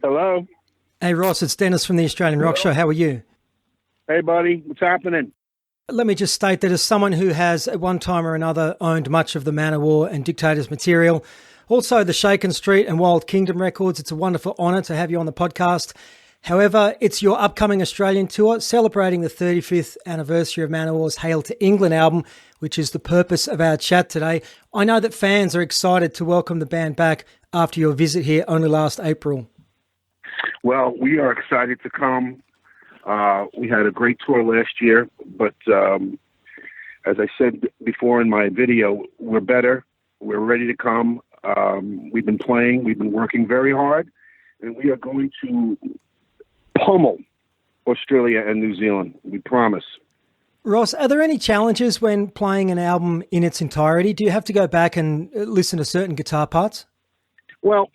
Hello. Hey, Ross, it's Dennis from the Australian Rock Show. How are you? Hey, buddy. What's happening? Let me just state that as someone who has at one time or another owned much of the Manowar and Dictators material, also the Shaken Street and Wild Kingdom records, it's a wonderful honour to have you on the podcast. However, it's your upcoming Australian tour celebrating the 35th anniversary of Manowar's Hail to England album, which is the purpose of our chat today. I know that fans are excited to welcome the band back after your visit here only last April. Well, we are excited to come. We had a great tour last year, but as I said before in my video, we're better. We're ready to come. We've been playing. We've been working very hard, and we are going to pummel Australia and New Zealand. We promise. Ross, are there any challenges when playing an album in its entirety? Do you have to go back and listen to certain guitar parts? Well,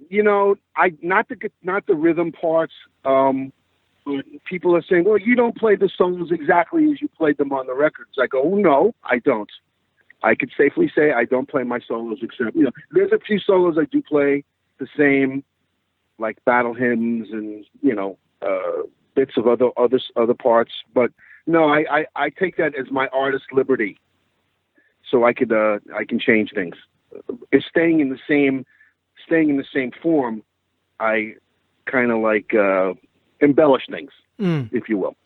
you know, not the rhythm parts. But people are saying, "Well, you don't play the songs exactly as you played them on the records." I go, "No, I don't. I could safely say I don't play my solos except, there's a few solos I do play the same, like battle hymns and bits of other parts. But no, I take that as my artist liberty, so I can change things. It's staying in the same form. I kind of like embellish things, if you will.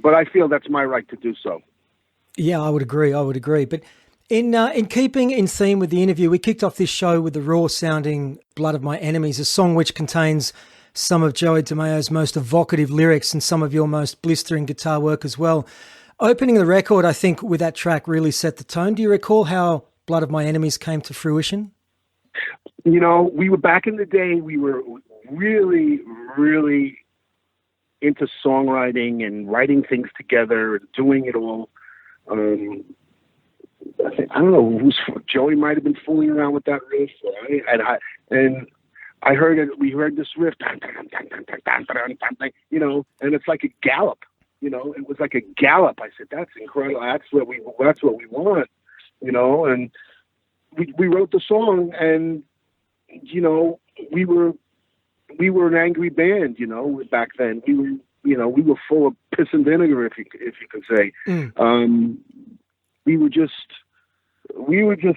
But I feel that's my right to do so. Yeah, I would agree. But in keeping in theme with the interview, we kicked off this show with the raw-sounding "Blood of My Enemies," a song which contains some of Joey DeMaio's most evocative lyrics and some of your most blistering guitar work as well. Opening the record, I think, with that track really set the tone. Do you recall how "Blood of My Enemies" came to fruition? We were back in the day, we were really, really into songwriting and writing things together and doing it all. I don't know, Joey might have been fooling around with that riff, and I heard it. We heard this riff, and it's like a gallop. It was like a gallop. I said, "That's incredible. That's what we want." And we wrote the song, and we were an angry band. Back then we were full of piss and vinegar, if you can say. We were just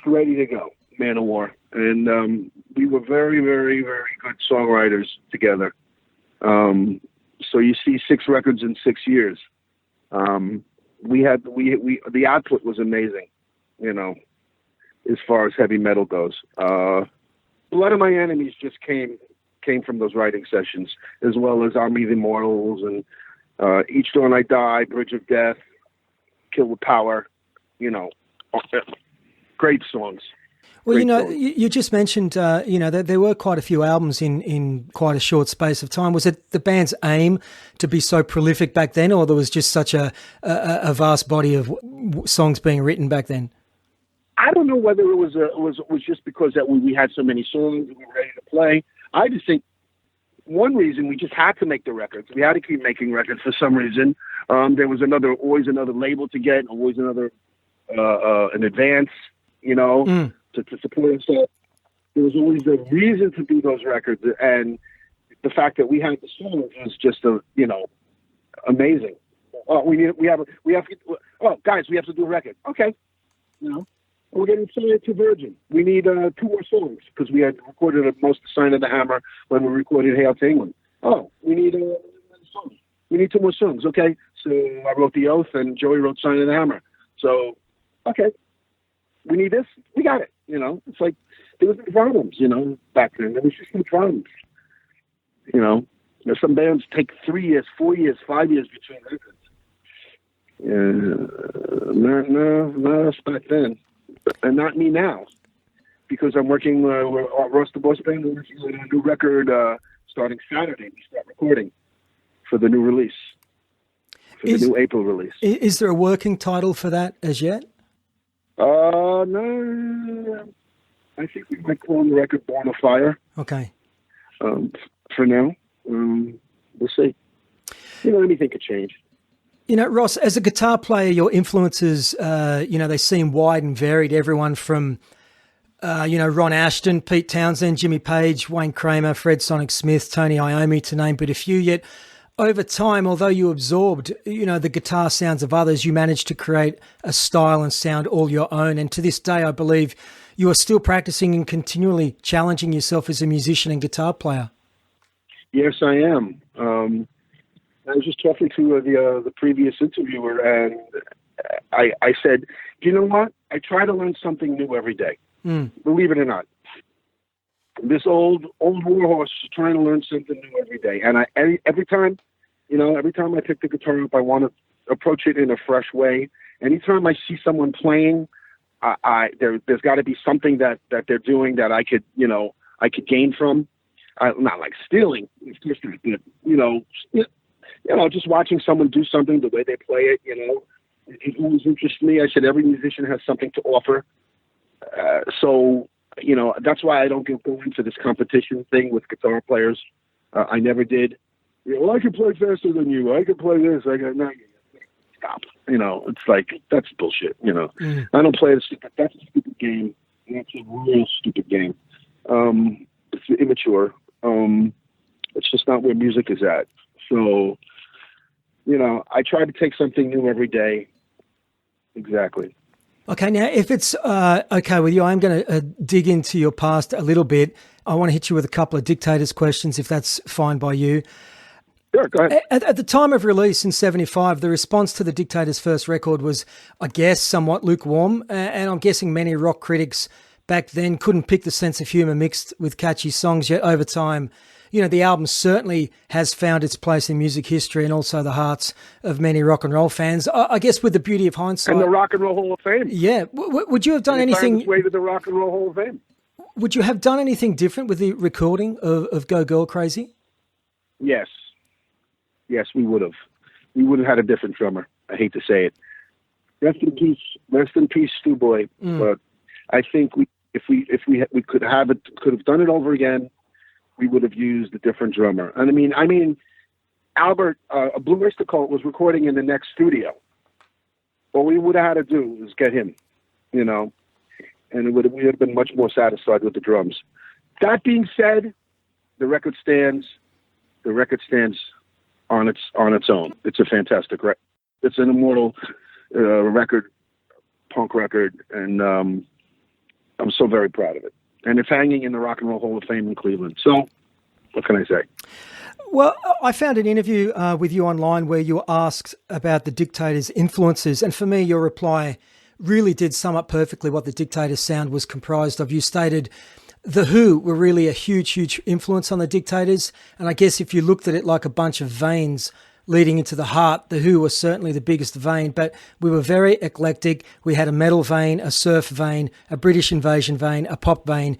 ready to go, Manowar, and we were very, very, very good songwriters together. So you see 6 records in 6 years. The output was amazing, as far as heavy metal goes. Blood of My Enemies just came from those writing sessions, as well as Army of the Immortals and Each Dawn I Die, Bridge of Death, Kill with Power. Great songs. Well, you just mentioned, that there were quite a few albums in quite a short space of time. Was it the band's aim to be so prolific back then, or there was just such a vast body of songs being written back then? I don't know whether it was just because that we had so many songs and we were ready to play. I just think one reason we just had to make the records. We had to keep making records for some reason. There was always another label to get, always another an advance, to support us. There was always a reason to do those records, and the fact that we had the songs was just amazing. Guys, we have to do a record. Okay, we're getting signed to Virgin. We need 2 more songs because we had recorded most of Sign of the Hammer when we recorded Hail to England. Oh, we need a song. We need 2 more songs. Okay, so I wrote The Oath and Joey wrote Sign of the Hammer. So, okay, we need this. We got it. It's like there was no problems. Back then there was just no problems. Some bands take 3 years, 4 years, 5 years between records. Not us back then. And not me now, because I'm working with Ross the Boss Band. We're working on a new record starting Saturday. We start recording for the new release, the new April release. Is there a working title for that as yet? No. I think we might call the record Born of Fire. Okay. For now. We'll see. Anything could change. Ross, as a guitar player, your influences, they seem wide and varied. Everyone from Ron Ashton, Pete Townsend, Jimmy Page, Wayne Kramer, Fred Sonic Smith, Tony Iommi, to name but a few. Yet over time, although you absorbed, the guitar sounds of others, you managed to create a style and sound all your own. And to this day, I believe you are still practicing and continually challenging yourself as a musician and guitar player. Yes, I am. I was just talking to the previous interviewer, and I said, you know what? I try to learn something new every day. Believe it or not. This old warhorse is trying to learn something new every day. And every time I pick the guitar up, I want to approach it in a fresh way. Anytime I see someone playing, there's got to be something that they're doing that I could gain from. Not like stealing, of course, but just watching someone do something, the way they play it, it always interests me. I said every musician has something to offer. So that's why I don't go into this competition thing with guitar players. I never did. Well, I can play faster than you. I can play this. I got no. Stop. It's like that's bullshit. I don't play that's a stupid game. That's a real stupid game. It's immature. It's just not where music is at. So, I try to take something new every day. Exactly. Okay, now if it's okay with you, I'm going to dig into your past a little bit. I want to hit you with a couple of Dictators questions, if that's fine by you. Sure, go ahead. At the time of release in 75, the response to the Dictators' first record was, I guess, somewhat lukewarm, and I'm guessing many rock critics back then couldn't pick the sense of humour mixed with catchy songs, yet over time, the album certainly has found its place in music history and also the hearts of many rock and roll fans. I guess with the beauty of hindsight. And the Rock and Roll Hall of Fame. Yeah. Would you have done anything? Way to the Rock and Roll Hall of Fame. Would you have done anything different with the recording of Go Girl Crazy? Yes. Yes, we would have. We would have had a different drummer. I hate to say it. Rest in peace, Stu Boy. But I think if we could have done it over again, we would have used a different drummer. And I mean, Albert, Blue Oyster Cult was recording in the next studio. What we would have had to do was get him, and we would have been much more satisfied with the drums. That being said, the record stands on its own. It's a fantastic record. It's an immortal record, punk record, and I'm so very proud of it. And it's hanging in the Rock and Roll Hall of Fame in Cleveland. So, what can I say? Well, I found an interview with you online where you were asked about the Dictators' influences. And for me, your reply really did sum up perfectly what the Dictators' sound was comprised of. You stated The Who were really a huge, huge influence on the Dictators. And I guess if you looked at it like a bunch of veins leading into the heart, The Who was certainly the biggest vein, but we were very eclectic. We had a metal vein, a surf vein, a British invasion vein, a pop vein.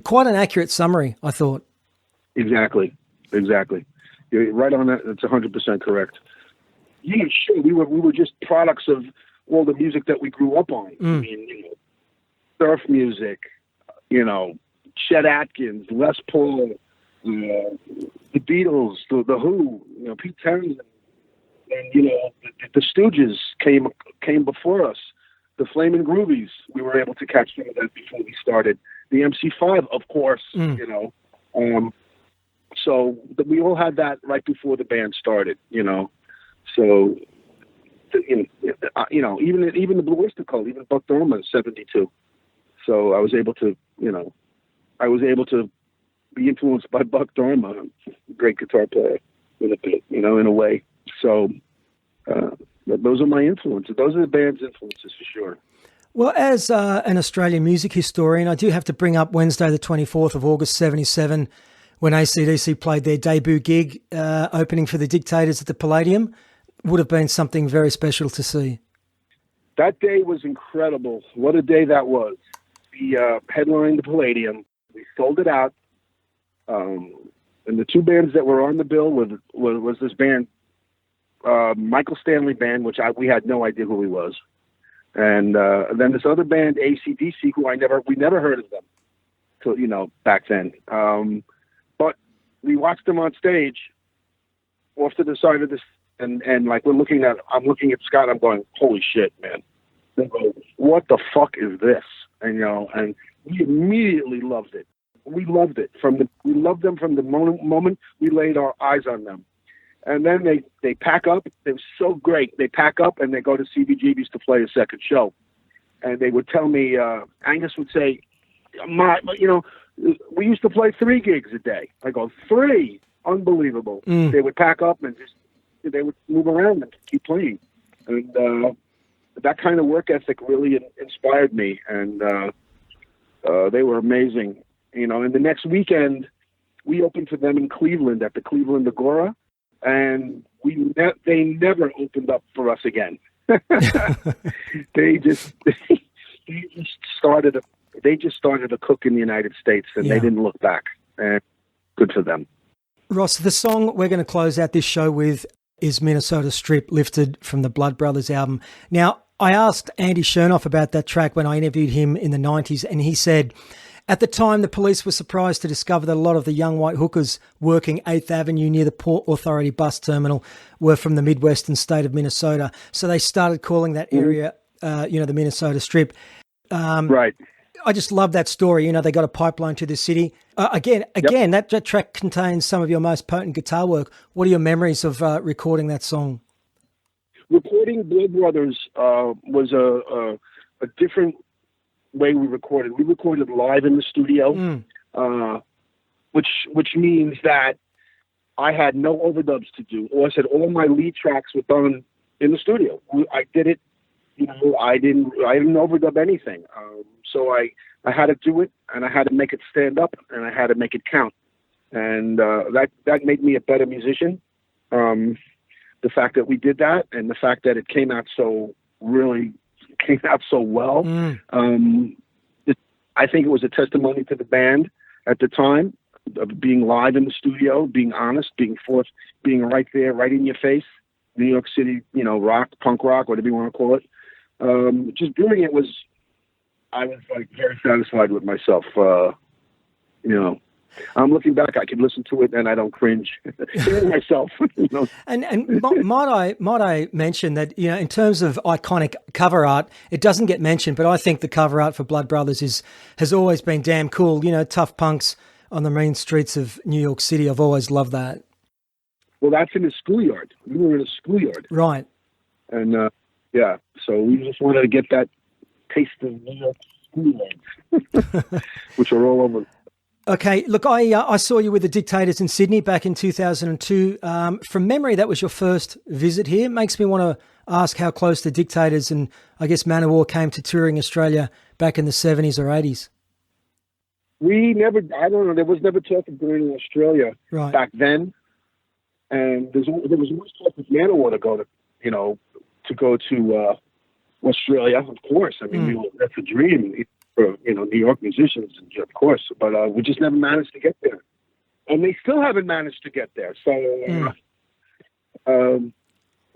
Quite an accurate summary, I thought. Exactly. You're right on that. It's 100% correct. Yeah, sure. We were just products of all the music that we grew up on. I mean, surf music, Chet Atkins, Les Paul, the Beatles, the Who, Pete Townsend, and the Stooges came before us. The Flamin' Groovies, we were able to catch some of that before we started. The MC5, of course, so we all had that right before the band started, So, even the Blue Oyster Cult, even Buck Dharma in '72. So I was able to be influenced by Buck Dharma, a great guitar player, in a way. So those are my influences. Those are the band's influences for sure. Well, as an Australian music historian, I do have to bring up Wednesday, the 24th of August, '77, when AC/DC played their debut gig, opening for the Dictators at the Palladium. Would have been something very special to see. That day was incredible. What a day that was. We headlined the Palladium. We sold it out. And the two bands that were on the bill was this band, Michael Stanley Band, which we had no idea who he was. And then this other band, AC/DC, who we never heard of them till, back then. But we watched them on stage off to the side of this, and like I'm looking at Scott, I'm going, holy shit, man. They go, what the fuck is this? And, and we immediately loved it. We loved it we loved them from the moment we laid our eyes on them. And then they pack up. They were so great. They pack up and they go to CBGB's to play a second show. And they would tell me, Angus would say, we used to play 3 gigs a day. I go, 3? Unbelievable. They would pack up and they would move around and keep playing. And that kind of work ethic really inspired me. And they were amazing. And the next weekend, we opened for them in Cleveland at the Cleveland Agora. And they never opened up for us again. They just started a cook in the United States, and they didn't look back. And good for them. Ross, the song we're going to close out this show with is Minnesota Strip, lifted from the Blood Brothers album. Now, I asked Andy Chernoff about that track when I interviewed him in the 90s, and he said, at the time, the police were surprised to discover that a lot of the young white hookers working 8th Avenue near the Port Authority bus terminal were from the Midwestern state of Minnesota. So they started calling that area, the Minnesota Strip. Right. I just love that story. They got a pipeline to the city. That track contains some of your most potent guitar work. What are your memories of recording that song? Recording Blood Brothers was a different way we recorded. We recorded live in the studio, which means that I had no overdubs to do. Or I said all my lead tracks were done in the studio. I did it. I didn't overdub anything. So I had to do it, and I had to make it stand up, and I had to make it count. And that made me a better musician. The fact that we did that, and the fact that it came out so well. I think it was a testimony to the band at the time of being live in the studio, being honest, being forced, being right there, right in your face. New York City, rock, punk rock, whatever you want to call it. Just doing it I was very satisfied with myself. I'm looking back, I can listen to it and I don't cringe. Hearing myself. And might I mention that, in terms of iconic cover art, it doesn't get mentioned, but I think the cover art for Blood Brothers has always been damn cool. Tough punks on the mean streets of New York City. I've always loved that. Well, that's in a schoolyard. We were in a schoolyard. Right. And, so we just wanted to get that taste of New York schoolyards, which are all over. Okay, look, I saw you with the Dictators in Sydney back in 2002. From memory, that was your first visit here. It makes me want to ask how close the Dictators and, I guess, Manowar came to touring Australia back in the 70s or 80s. There was never talk of going to Australia back then. And there was always talk with Manowar to go to Australia, of course. I mean, that's a dream for New York musicians, of course. But we just never managed to get there, and they still haven't managed to get there. So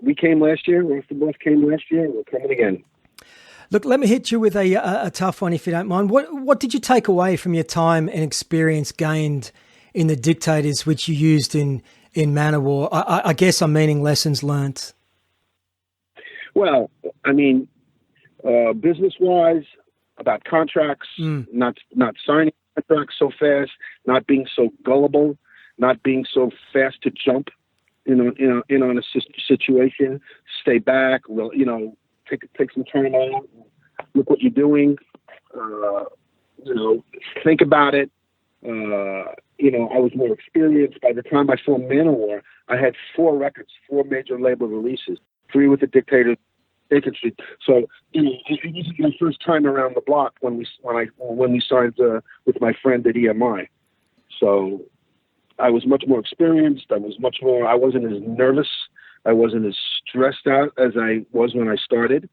we came last year. Ross the Boss came last year. We're coming again. Look, let me hit you with a tough one, if you don't mind. What did you take away from your time and experience gained in the Dictators, which you used in Manowar? I guess I'm meaning lessons learnt. Well, I mean, business-wise, about contracts, not signing contracts so fast, not being so gullible, not being so fast to jump, in on a situation. Stay back. Well, take some time out. Look what you're doing. Think about it. I was more experienced. By the time I saw Manowar, I had 4 records, 4 major label releases, 3 with the Dictators. So it wasn't my first time around the block when we signed with my friend at EMI. So I was much more experienced. I wasn't as nervous. I wasn't as stressed out as I was when I started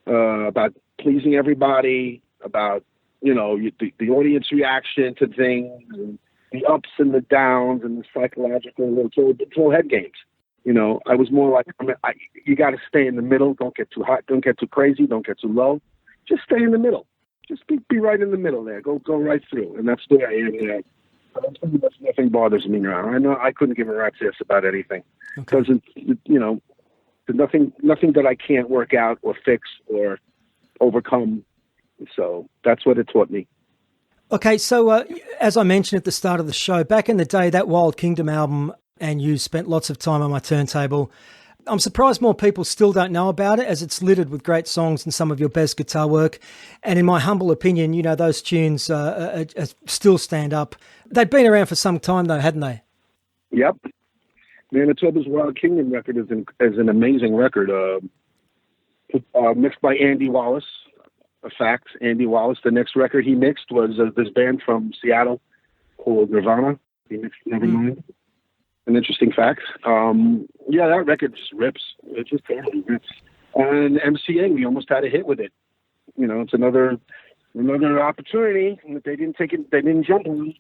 about pleasing everybody, about the audience reaction to things, and the ups and the downs and the psychological. It's all head games. I was more like, you got to stay in the middle. Don't get too hot. Don't get too crazy. Don't get too low. Just stay in the middle. Just be right in the middle there. Go right through. And that's the way I am there. Nothing bothers me now. I know I couldn't give a rat's ass about anything. Because, there's nothing that I can't work out or fix or overcome. So that's what it taught me. Okay, so as I mentioned at the start of the show, back in the day, that Wild Kingdom album, and you spent lots of time on my turntable. I'm surprised more people still don't know about it, as it's littered with great songs and some of your best guitar work. And in my humble opinion, those tunes still stand up. They'd been around for some time, though, hadn't they? Yep. Manitoba's Wild Kingdom record is an amazing record, mixed by Andy Wallace. A fact, Andy Wallace. The next record he mixed was this band from Seattle called Nirvana. He mixed Nevermind. An interesting fact. That record just rips. It just totally rips. And MCA, we almost had a hit with it. It's another opportunity that they didn't take it. They didn't jump on.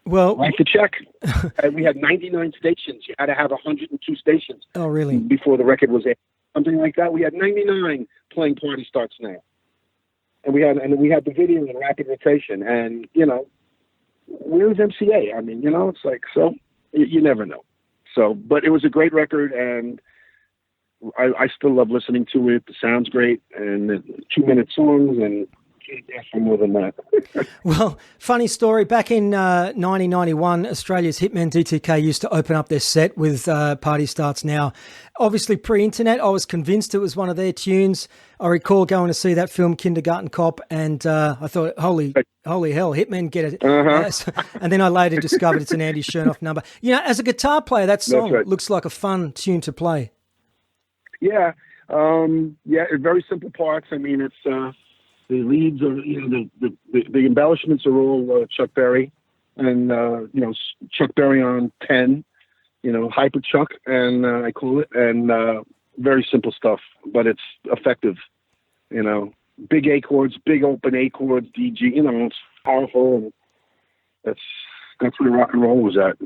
Well, write the check. We had 99 stations. You had to have 102 stations. Oh, really? Before the record was aired. Something like that. We had 99 playing Party Starts Now. And we had the video in rapid rotation. And, where's MCA? I mean, it's like, so you never know. So, but it was a great record, and I still love listening to it. It sounds great, and 2-minute songs, and can't ask for more than that. Well, funny story. Back in 1991, Australia's hitman DTK used to open up their set with Party Starts Now. Obviously, pre-internet, I was convinced it was one of their tunes. I recall going to see that film Kindergarten Cop, and I thought, holy hell, hitmen get it. And then I later discovered it's an Andy Chernoff number. As a guitar player, that song looks like a fun tune to play. Yeah. Very simple parts. I mean, it's... the leads are, the embellishments are all Chuck Berry, and Chuck Berry on 10, hyper Chuck, and I call it, and very simple stuff, but it's effective. Big A chords, big open A chords, DG. It's powerful, and that's where rock and roll was at.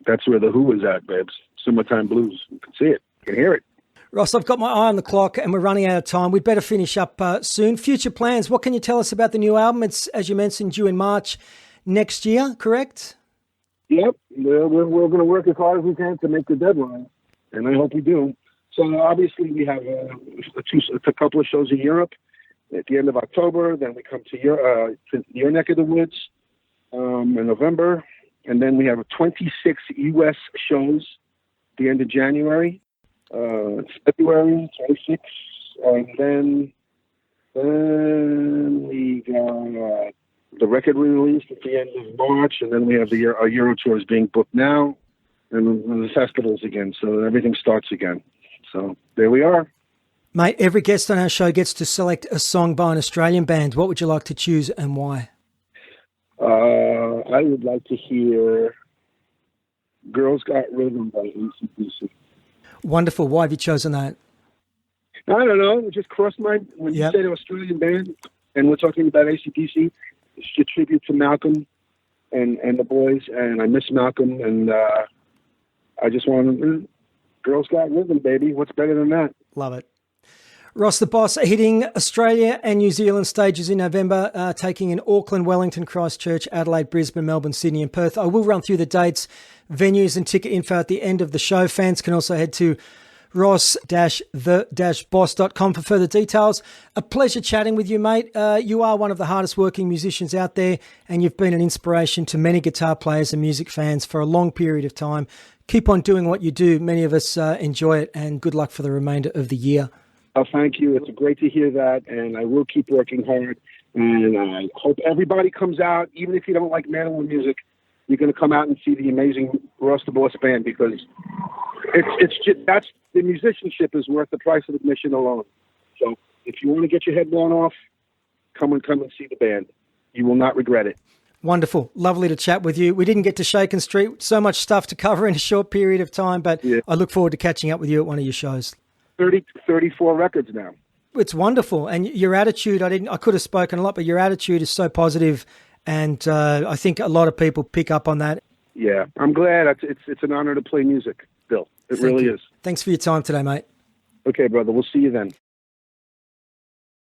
That's where the Who was at, babes. Summertime Blues. You can see it, you can hear it. Ross, I've got my eye on the clock and we're running out of time. We'd better finish up soon. Future plans, what can you tell us about the new album? It's, as you mentioned, due in March next year, correct? Yep. We're going to work as hard as we can to make the deadline, and I hope we do. So obviously we have a couple of shows in Europe at the end of October. Then we come to your neck of the woods in November. And then we have 26 U.S. shows at the end of January. It's February 26th, and then we got the record release at the end of March, and then we have our Euro tours being booked now, and the festivals again, so everything starts again. So there we are. Mate, every guest on our show gets to select a song by an Australian band. What would you like to choose and why? I would like to hear Girls Got Rhythm by AC/DC. Wonderful. Why have you chosen that? I don't know. It just crossed my mind. When you said Australian band, and we're talking about AC/DC, it's a tribute to Malcolm and the boys, and I miss Malcolm, and I just want to, Girls Got Rhythm, baby. What's better than that? Love it. Ross the Boss hitting Australia and New Zealand stages in November, taking in Auckland, Wellington, Christchurch, Adelaide, Brisbane, Melbourne, Sydney and Perth. I will run through the dates, venues and ticket info at the end of the show. Fans can also head to ross-the-boss.com for further details. A pleasure chatting with you, mate. You are one of the hardest working musicians out there, and you've been an inspiration to many guitar players and music fans for a long period of time. Keep on doing what you do. Many of us enjoy it, and good luck for the remainder of the year. Oh, thank you. It's great to hear that, and I will keep working hard. And I hope everybody comes out, even if you don't like Manowar music, you're going to come out and see the amazing Ross the Boss band, because it's just, that's the musicianship is worth the price of admission alone. So if you want to get your head blown off, come and see the band. You will not regret it. Wonderful. Lovely to chat with you. We didn't get to Shakin' Street. So much stuff to cover in a short period of time, but I look forward to catching up with you at one of your shows. 34 records now. It's wonderful. And your attitude, I could have spoken a lot, but your attitude is so positive, and I think a lot of people pick up on that. Yeah, I'm glad. It's an honor to play music, Bill. It really is. Thanks for your time today, mate. Okay, brother. We'll see you then.